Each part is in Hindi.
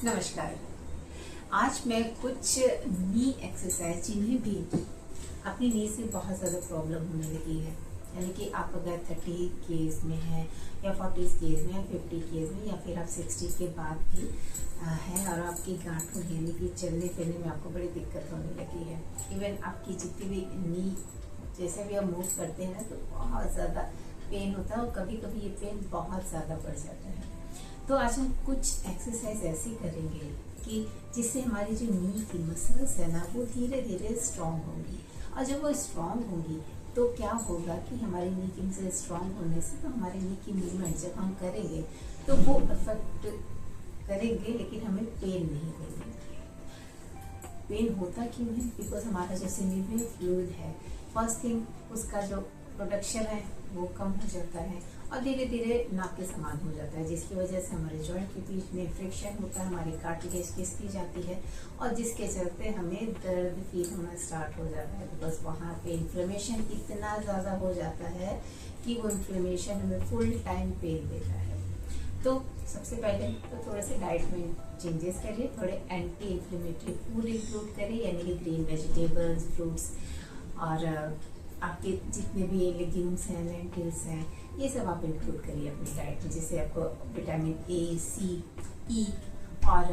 नमस्कार। आज मैं कुछ नी एक्सरसाइज जिन्हें भी अपनी नी से बहुत ज़्यादा प्रॉब्लम होने लगी है, यानी कि आप अगर 30 की एज में हैं या 40 की एज में या 50 की एज में या फिर आप 60 के बाद भी हैं और आपकी गांठों यानी कि चलने फिरने में आपको बड़ी दिक्कत होने लगी है। इवन आपकी जितनी भी नी जैसे भी आप मूव करते हैं ना तो बहुत ज़्यादा पेन होता है और कभी कभी ये पेन बहुत ज़्यादा बढ़ जाता है। तो आज हम कुछ एक्सरसाइज ऐसी करेंगे कि जिससे हमारी जो नी की मसल्स है ना वो धीरे धीरे स्ट्रांग होंगी, और जब वो स्ट्रांग होंगी तो क्या होगा कि हमारी नी की मसल स्ट्रांग होने से तो हमारी नी की मूवमेंट जब हम करेंगे तो वो अफेक्ट करेंगे, लेकिन हमें पेन नहीं देंगे। पेन होता क्यों है? बिकॉज हमारा जो सिनेवियल फ्लूइड है, फर्स्ट थिंग उसका जो प्रोडक्शन है वो कम हो जाता है और धीरे धीरे नाक के समान हो जाता है, जिसकी वजह से हमारे जॉइंट के बीच में फ्रिक्शन होता है, हमारी कार्टिलेज खिसकी जाती है और जिसके चलते हमें दर्द फील होना स्टार्ट हो जाता है। बस वहाँ पे इन्फ्लेमेशन इतना ज़्यादा हो जाता है कि वो इन्फ्लेमेशन हमें फुल टाइम पेन देता है। तो सबसे पहले तो थोड़े से डाइट में चेंजेस करिए, थोड़े एंटी इन्फ्लेमेटरी फूड इंक्लूड करिए, यानी कि ग्रीन वेजिटेबल्स, फ्रूट्स और आपके जितने भी लेग्यूम्स हैं, लेंटिल्स हैं, ये सब आप इंक्लूड करिए अपनी डाइट में, जिससे आपको विटामिन ए, सी, ई और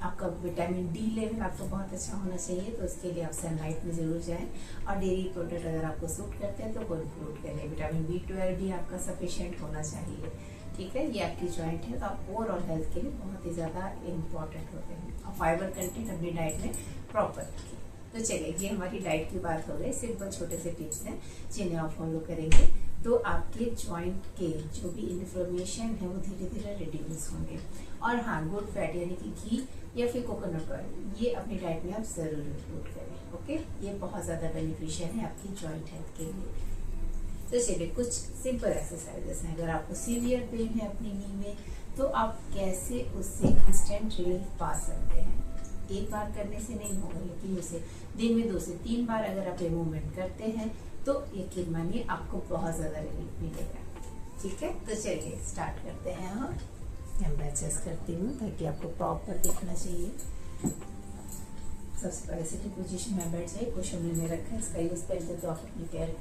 आपका विटामिन डी लेवल आपको बहुत अच्छा होना चाहिए। तो उसके लिए आप सनलाइट में ज़रूर जाएं और डेयरी प्रोडक्ट अगर आपको सूट करते हैं तो वो इंक्लूड करिए। विटामिन B12 भी आपका सफिशिएंट होना चाहिए, ठीक है। ये आपकी जॉइंट है तो आप ओवरऑल हेल्थ के लिए बहुत ही ज़्यादा इम्पॉर्टेंट होते हैं। और फाइबर कंटेंट अपनी डाइट में प्रॉपर रखिए। तो चलिए, ये हमारी डाइट की बात हो गई। सिंपल छोटे से टिप्स हैं जिन्हें आप फॉलो करेंगे तो आपके जॉइंट के जो भी इन्फ्लेमेशन है वो धीरे धीरे रिड्यूस होंगे। और हाँ, गुड फैट यानी कि घी या फिर कोकोनट ऑयल, ये अपनी डाइट में आप ज़रूर इंक्लूड करें। ओके, ये बहुत ज़्यादा बेनिफिशियल है आपकी जॉइंट हेल्थ के लिए। तो चलिए, कुछ सिंपल एक्सरसाइजेस हैं। अगर आपको सीवियर पेन है अपनी नी में तो आप कैसे उससे इंस्टेंट रिलीफ पा सकते हैं। एक बार करने से नहीं होगा, लेकिन उसे दिन में 2 से 3 बार अगर आप ये मूवमेंट करते हैं तो यकीन मानिए आपको बहुत ज़्यादा रिलीफ मिलेगा, ठीक है। तो चलिए स्टार्ट करते हैं। हम मैं एडजस्ट करती हूँ ताकि आपको प्रॉपर दिखना चाहिए। सबसे पहले सिटिंग पोजीशन में बैठ जाइए, कुशन में रखा है, इसका यूज करेंगे तो आप अपनी पैर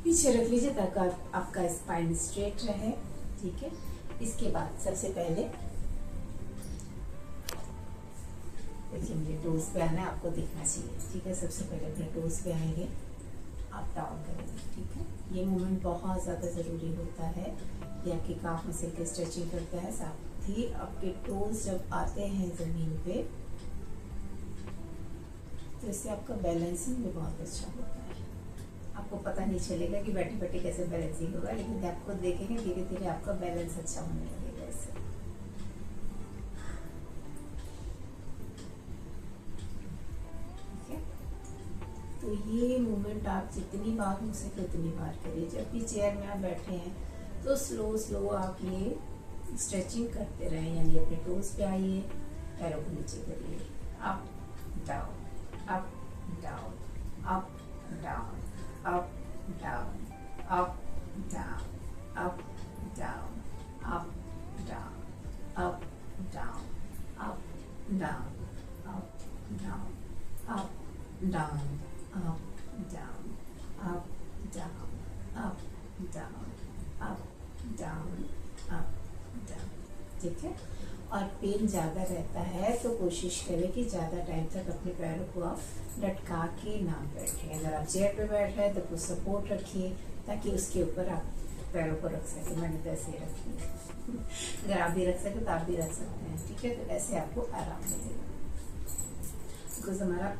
पीछे रख लीजिए ताकि आपका स्पाइन स्ट्रेट रहे, ठीक है। इसके बाद सबसे पहले देखिए, मुझे टोज पे आना है, आपको दिखना चाहिए, ठीक है। सबसे पहले अपने टोज पे आएंगे, आप डाउन करेंगे, ठीक है। ये मूवमेंट बहुत ज़्यादा ज़रूरी होता है, ये आपकी काफ मसल की स्ट्रेचिंग करता है। साथ ही आपके टोज जब आते हैं ज़मीन पे तो इससे आपका बैलेंसिंग भी बहुत अच्छा होता है। आपको पता नहीं चलेगा कि बैठे बैठे कैसे बैलेंसिंग होगा, लेकिन जब आप खुद देखेंगे धीरे धीरे आपका बैलेंस अच्छा होने लगेगा इससे। तो ये मूवमेंट आप जितनी बार हो सके उतनी बार करिए। जब भी चेयर में आप बैठे हैं तो स्लो स्लो आप ये स्ट्रेचिंग करते रहें, यानी अपने टोज पे आइए, पैरों को नीचे करिए, up down, up down, up down, up down, up down, up down, up down, up down, up down, up down, up down, up, down, up, down, up, down, up, down, up, down, ठीक है। और पेन ज़्यादा रहता है तो कोशिश करें कि ज़्यादा टाइम तक अपने पैरों को आप लटका के ना बैठें। अगर आप चेयर पे बैठ रहे हैं तो कुछ सपोर्ट रखिए ताकि उसके ऊपर आप पैरों को रख सकें। मैंने तो ऐसे ही रखी है अगर आप भी रख सकें तो आप भी रख सकते हैं, ठीक है। तो ऐसे आपको आराम मिलेगा, बिकॉज हमारा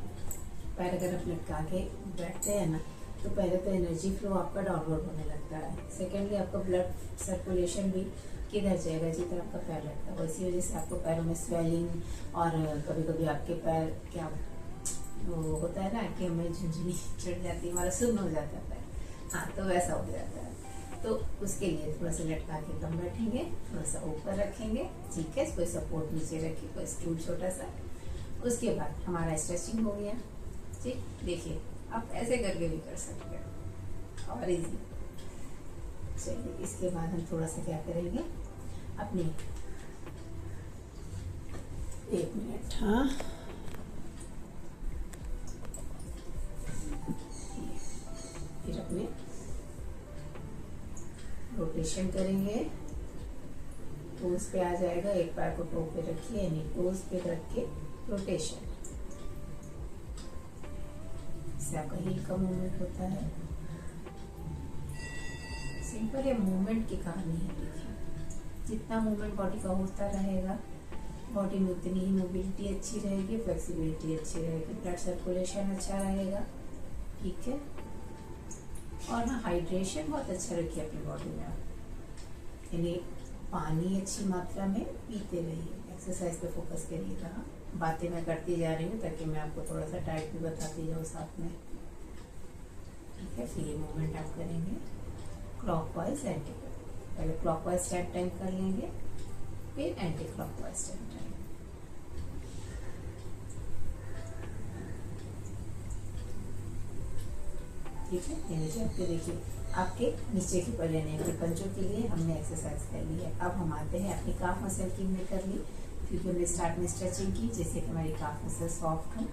पैर अगर आप लटका के बैठते हैं ना तो पहले तो एनर्जी फ्लो आपका डाउनवर्ड होने लगता है, सेकेंडली आपका ब्लड सर्कुलेशन भी किधर जाएगा, जिधर आपका पैर लगता है। इसी वजह से आपको पैरों में स्वेलिंग और कभी कभी आपके पैर क्या वो होता है ना कि हमें झुंझुनी चढ़ जाती है, हमारा सुन्न हो जाता है, हाँ तो वैसा हो जाता है। तो उसके लिए थोड़ा सा लटका के कम बैठेंगे, थोड़ा सा ऊपर रखेंगे, ठीक है। कोई सपोर्ट नीचे रखिए, कोई स्टूल छोटा सा। उसके बाद हमारा स्ट्रेचिंग हो गया, ठीक। देखिए, आप ऐसे करके भी कर सकते हैं और इजी। चलिए, इसके बाद हम थोड़ा सा क्या करेंगे, अपनी एक मिनट, हाँ, फिर अपने रोटेशन करेंगे, टोज पे आ जाएगा, एक पैर को टो पे रखिए, यानी टोज पे रख के रोटेशन, इससे आपका हील का मूवमेंट होता है। सिंपल ये मूवमेंट की कहानी है। देखिए जितना मूवमेंट बॉडी का होता रहेगा, बॉडी में उतनी ही मोबिलिटी अच्छी रहेगी, फ्लेक्सिबिलिटी अच्छी रहेगी, ब्लड सर्कुलेशन अच्छा रहेगा, ठीक है। और ना हाइड्रेशन बहुत अच्छा रखिए अपनी बॉडी में, यानी पानी अच्छी मात्रा में पीते रहिए। एक्सरसाइज पे फोकस करिएगा। बातें मैं करती जा रही हूँ ताकि मैं आपको थोड़ा सा टाइप भी बताती जाऊँ साथ में, ठीक है। फिर ये मूवमेंट आप करेंगे क्लॉकवाइज एंटी क्लॉकवाइज, पहले क्लॉकवाइज 10 टाइम कर लेंगे, फिर एंटी क्लॉकवाइज 10 टाइम। ठीक है, ये नीचे आपके देखिए आपके नीचे की पलेने के पंजों के लिए हमने एक्सरसाइज कर ली है। अब हम आते हैं अपनी काफ मसल की, हमने कर ली क्योंकि हमने स्टार्ट में स्ट्रेचिंग की जिससे कि हमारी काफ मसल सॉफ्ट हो,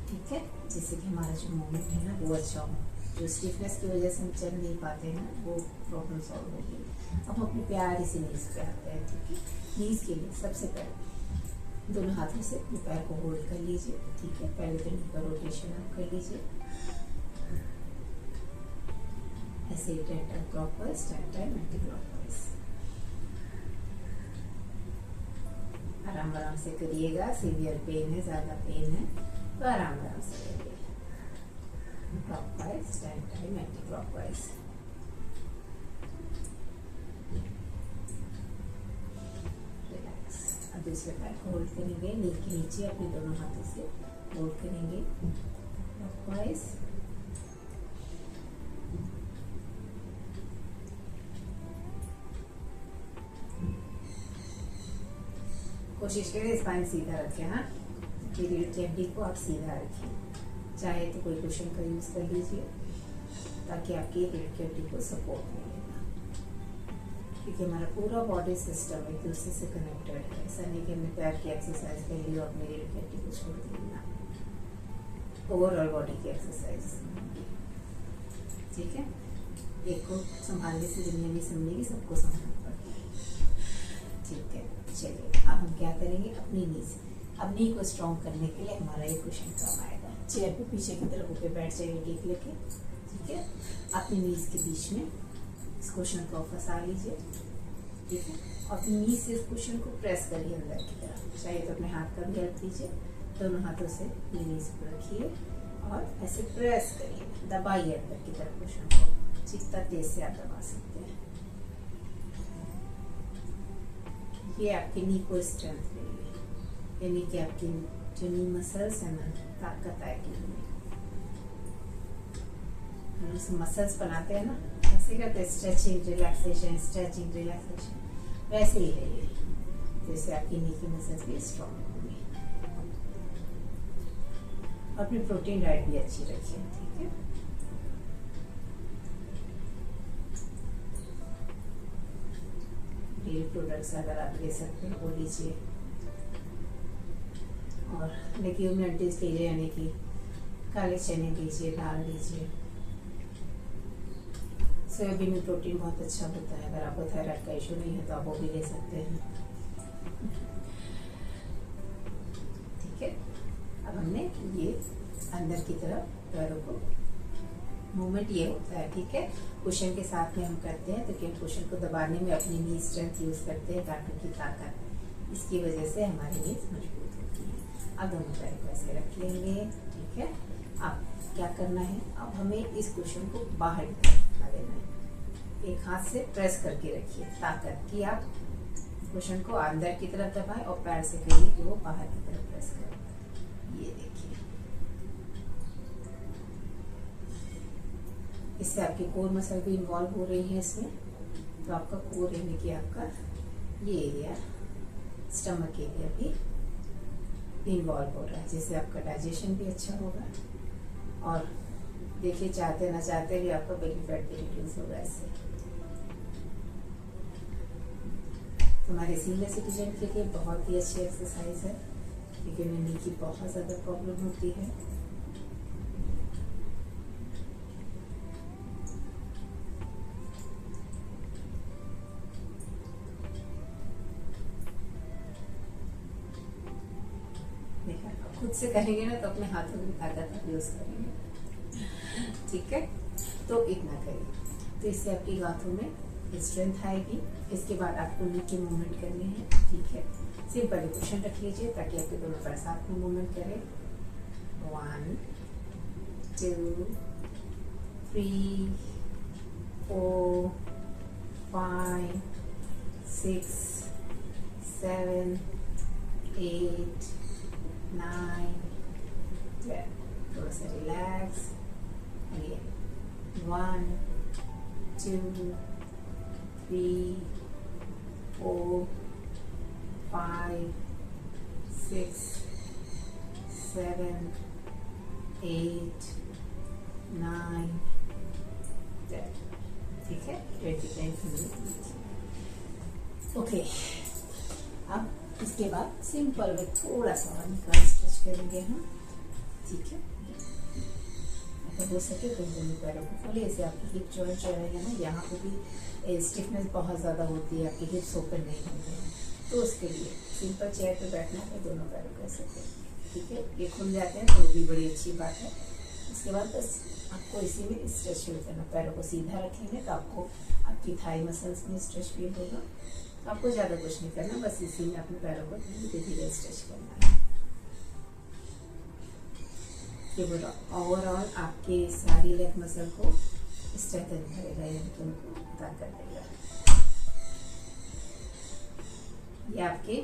ठीक है, जिससे कि हमारा जो मूवमेंट है ना वो अच्छा हो। जो स्टिफनेस की वजह से हम चल नहीं पाते हैं वो प्रॉब्लम सॉल्व होगी। अब हम अपनी प्यारी सी नीज पे आते हैं, ठीक है। नीज के लिए सबसे पहले दोनों हाथों से अपने पैर को होल्ड कर लीजिए, ठीक है। पहले तो नी का रोटेशन आप कर लीजिए, ऐसे ही 10 time clockwise, 10 time anti clockwise. आराम आराम से करिएगा, सीवियर पेन है, ज्यादा पेन है तो आराम आराम से करिए। Clockwise 10 time anti clockwise. Relax. अब दूसरे पैर को होल्ड करेंगे, नी के नीचे अपने दोनों हाथों से होल्ड करेंगे क्लॉकवाइज, कोशिश करें स्पाइन सीधा रखें, हाँ, रीढ़ की हड्डी को आप सीधा रखिए। चाहे तो कोई कुशन का यूज कर लीजिए ताकि आपकी रीढ़ की हड्डी को सपोर्ट मिलेगा, क्योंकि हमारा पूरा बॉडी सिस्टम एक दूसरे से कनेक्टेड है। ऐसा नहीं कि हमने पैर की एक्सरसाइज कर ली और अपनी रीढ़ की हड्डी को छोड़ दिया। ओवरऑल बॉडी की एक्सरसाइज, ठीक है। एक को संभालने से दुनिया नहीं समझेगी, सबको संभालना पड़ता है, ठीक है। चलिए अब हम क्या करेंगे, अपनी नीज, अब नी को स्ट्रॉन्ग करने के लिए हमारा ये क्वेश्चन काम आएगा। चेयर पे पीछे की तरफ ऊपर बैठ जाइए टेक लेके, ठीक है। अपनी नीज के बीच में इस क्वेश्चन को फंसा लीजिए, ठीक है। और अपनी नीज से इस क्वेश्चन को प्रेस करिए अंदर की तरफ। चाहिए तो अपने हाथ का भी हेल्प लीजिए, दोनों हाथों से ये नीज को रखिए और ऐसे प्रेस करिए, दबाइए अंदर की तरफ क्वेश्चन को, जितना तेज से आप दबा सकते हैं। ये आपके नी को स्ट्रेंथ देगी, यानी कि आपकी जो नी मसल्स है ना ताकत आएगी उनमें। हम उस मसल्स बनाते हैं ना, ऐसे करते हैं स्ट्रेचिंग रिलैक्सेशन, स्ट्रेचिंग रिलैक्सेशन, वैसे ही है ये, जैसे आपकी नी की मसल्स भी स्ट्रॉन्ग होंगी। अपनी प्रोटीन डाइट भी अच्छी रखिए, ठीक है। डेयरी प्रोडक्ट्स अगर आप ले सकते हैं वो लीजिए, और लेग्यूमिनटीज लीजिए, यानी कि काले चने लीजिए, दाल लीजिए। सोयाबीन में प्रोटीन बहुत अच्छा होता है। अगर आपको थायराइड का इशू नहीं है तो आप वो भी ले सकते हैं, ठीक है। अब हमने ये अंदर की तरफ पैरों को मूवमेंट ये होता है, ठीक है। कुशन के साथ में हम करते हैं तो कुशन को दबाने में अपनी नी स्ट्रेंथ यूज करते हैं, गांठों की ताकत, इसकी वजह से हमारी नीज मजबूत होती है। अब दोनों पैर को ऐसे रख लेंगे, ठीक है। अब क्या करना है, अब हमें इस कुशन को बाहर निकाल देना है। एक हाथ से प्रेस करके रखिए, ताकत कि आप कुशन को अंदर की तरफ दबाएं और पैर से करिए कि वो बाहर की तरफ प्रेस करें। ये देखिए, इससे आपकी कोर मसल भी इन्वॉल्व हो रही है इसमें, तो आपका कोर यानी कि आपका ये एरिया, स्टमक एरिया भी इन्वॉल्व हो रहा है, जिससे आपका डाइजेशन भी अच्छा होगा। और देखिए चाहते ना चाहते भी आपका बेली फैट भी रिड्यूस होगा इससे। हमारे सीनियर सिटीजन के लिए बहुत ही अच्छी एक्सरसाइज है, क्योंकि उन्हें नी की बहुत ज़्यादा प्रॉब्लम होती है। देखा, खुद से करेंगे ना तो अपने हाथों की ताकत यूज करेंगे, ठीक है। तो इतना करिए, तो इससे आपकी हाथों में स्ट्रेंथ आएगी। इसके बाद आपको नी के मूवमेंट करने हैं, ठीक है। सिंपल क्वेश्चन रख लीजिए ताकि आपके दोनों पैर साथ में मूवमेंट करें। 1 2 3 4 5 6 7 8 9 10। थोड़ा सा रिलैक्स। अगेन 1 2 3 4 5 6 7 8 9 10, ठीक है। 20 टाइम्स। ओके, अब इसके बाद सिंपल में थोड़ा सा और निकाल स्ट्रेच करेंगे हम, ठीक है। अगर हो सके तो दोनों पैरों को खोलिए। ऐसे आपकी हिप जॉइंट जो रहेगा ना, यहाँ पे भी स्टिफनेस बहुत ज़्यादा होती है, आपके हिप्स ओपन नहीं होते हैं, तो उसके लिए सिंपल चेयर पे बैठना है, दोनों पैरों को ऐसे खोल, ठीक है। ये खुल जाते हैं तो भी बड़ी अच्छी बात है। उसके बाद बस आपको इसी में स्ट्रेच फील करना। पैरों को सीधा रखेंगे तो आपको आपकी थाई मसल्स में स्ट्रेच फील होगा। आपको ज़्यादा कुछ नहीं करना, बस इसी में अपने पैरों को धीरे धीरे स्ट्रेच करना है। ये बोला ओवरऑल आपके सारी लेग मसल को स्ट्रेंथन करेगा, यानी कि उनको ताकत देगा। ये आपके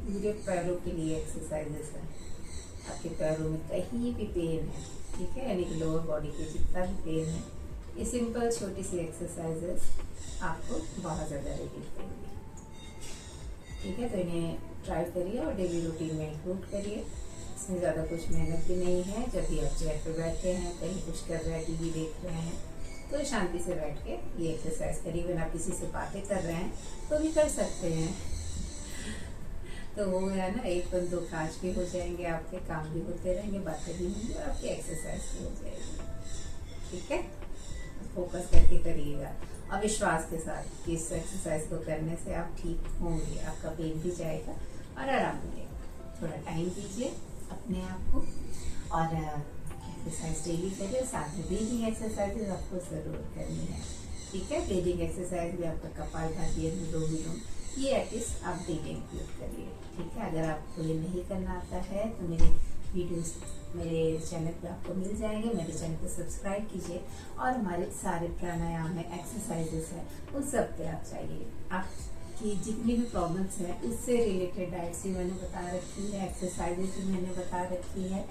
पूरे पैरों के लिए एक्सरसाइजेस है। आपके पैरों में कहीं भी पेन है, ठीक है, यानी कि लोअर बॉडी के जितना भी पेन है, ये सिंपल छोटी सी एक्सरसाइजेस आपको बहुत ज़्यादा रिलीफ देंगे, ठीक है। तो इन्हें ट्राई करिए और डेली रूटीन में इंक्लूड करिए। इसमें ज़्यादा कुछ मेहनत भी नहीं है। जब भी आप चेयर पर बैठे हैं, कहीं कुछ कर रहे हैं, टीवी देख रहे हैं, तो शांति से बैठ के ये एक्सरसाइज करिए। अगर आप किसी से बातें कर रहे हैं तो भी कर सकते हैं, तो वो है ना, एक पन दो काज भी हो जाएंगे, आपके काम भी होते रहेंगे, बातें भी होंगी और आपकी एक्सरसाइज भी हो जाएगी, ठीक है। फोकस करके करिएगा और विश्वास के साथ कि इस एक्सरसाइज को करने से आप ठीक होंगे, आपका पेन भी जाएगा और आराम मिलेगा। थोड़ा टाइम दीजिए अपने आप को और एक्सरसाइज डेली करिए। साथ में ब्रीदिंग एक्सरसाइजेज आपको ज़रूर करनी है, ठीक है। ब्रीदिंग एक्सरसाइज भी आपका कपालभाति, अनुलोम, ये एटलीस्ट आप डेली इंक्लूड करिए, ठीक है। अगर आपको ये नहीं करना आता है तो मेरे वीडियोस मेरे चैनल पे आपको मिल जाएंगे। मेरे चैनल को सब्सक्राइब कीजिए और हमारे सारे प्राणायाम है, एक्सरसाइजेस है, उन सब पे आप चाहिए। आपकी जितनी भी प्रॉब्लम्स हैं उससे रिलेटेड डाइट्स भी मैंने बता रखी है, एक्सरसाइजेज भी मैंने बता रखी है,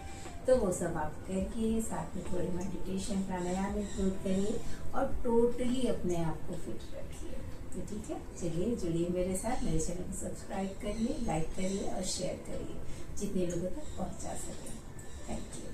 तो वो सब आप करिए। साथ में थोड़ी मेडिटेशन, प्राणायाम इंक्लूड करिए और टोटली अपने आप को फिट रखिए, तो ठीक है। चलिए जुड़िए मेरे साथ, मेरे चैनल को सब्सक्राइब करिए, लाइक करिए और शेयर करिए जितने लोगों तक पहुंचा सकें। Thank you.